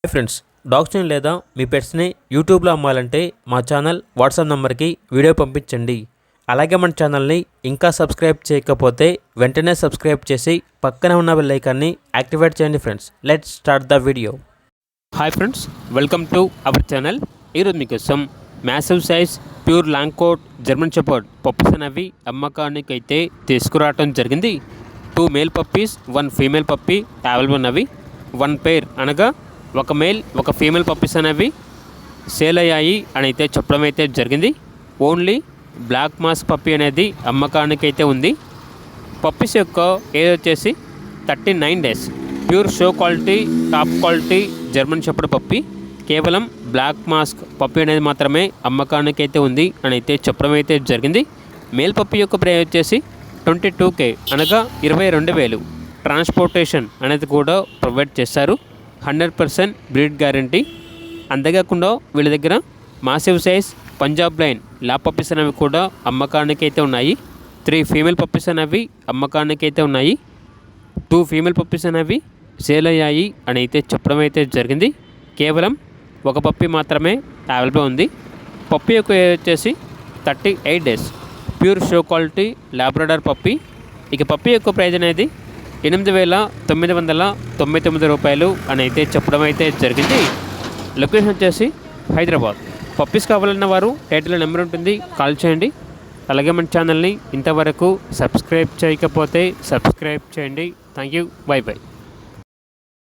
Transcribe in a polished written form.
Hi friends, డాగ్స్ని లేదా మీ పెట్స్ని యూట్యూబ్లో అమ్మాలంటే మా ఛానల్ వాట్సాప్ నెంబర్కి వీడియో పంపించండి. అలాగే మన ఛానల్ని ఇంకా సబ్స్క్రైబ్ చేయకపోతే వెంటనే సబ్స్క్రైబ్ చేసి పక్కనే ఉన్న బెల్ ఐకాన్ని యాక్టివేట్ చేయండి. Friends, let's start the video. Hi friends, welcome to our channel. ఈరోజు మీకోసం massive size pure long coat German shepherd puppies అనేవి అమ్మకానికి అయితే తీసుకురావడం జరిగింది. 2 male puppies 1 female puppy available ఉన్నవి. 1 పేర్ అనగా ఒక మేల్ ఒక ఫీమేల్ పప్పీస్ అనేవి సేల్ అయ్యాయి అని అయితే చెప్పడం అయితే జరిగింది. ఓన్లీ బ్లాక్ మాస్క్ పప్పీ అనేది అమ్మకానికి అయితే ఉంది. పప్పీస్ యొక్క ఏజ్ వచ్చేసి 39 days. Pure show quality top quality German shepherd puppy. కేవలం బ్లాక్ మాస్క్ పప్పీ అనేది మాత్రమే అమ్మకానికి అయితే ఉంది అని అయితే చెప్పడం అయితే జరిగింది. మేల్ పప్పీ యొక్క ప్రైస్ వచ్చేసి 22K అనగా 22,000. ట్రాన్స్పోర్టేషన్ అనేది కూడా ప్రొవైడ్ చేస్తారు. 100% బ్రీడ్ గ్యారంటీ. అంతేకాకుండా వీళ్ళ దగ్గర massive size Punjab line lab puppies అనేవి కూడా అమ్మకానికి అయితే ఉన్నాయి. 3 ఫీమేల్ పప్పీస్ అనేవి అమ్మకానికి అయితే ఉన్నాయి. 2 ఫీమేల్ పప్పీస్ అనేవి సేల్ అయ్యాయి అని అయితే చెప్పడం అయితే జరిగింది. కేవలం ఒక పప్పీ మాత్రమే అవైలబుల్ ఉంది. పప్పీ యొక్క ఏజ్ వచ్చేసి 38 days. Pure show quality Labrador puppy. ఇక పప్పీ యొక్క ప్రైజ్ అనేది 8,999 రూపాయలు అని అయితే చెప్పడం అయితే జరిగింది. లొకేషన్ వచ్చేసి హైదరాబాద్. పప్పీస్ కావాలన్న వారు టైటిల్ నెంబర్ ఉంటుంది, కాల్ చేయండి. అలాగే మన ఛానల్ని ఇంతవరకు సబ్స్క్రైబ్ చేయకపోతే సబ్స్క్రైబ్ చేయండి. Thank you. By by.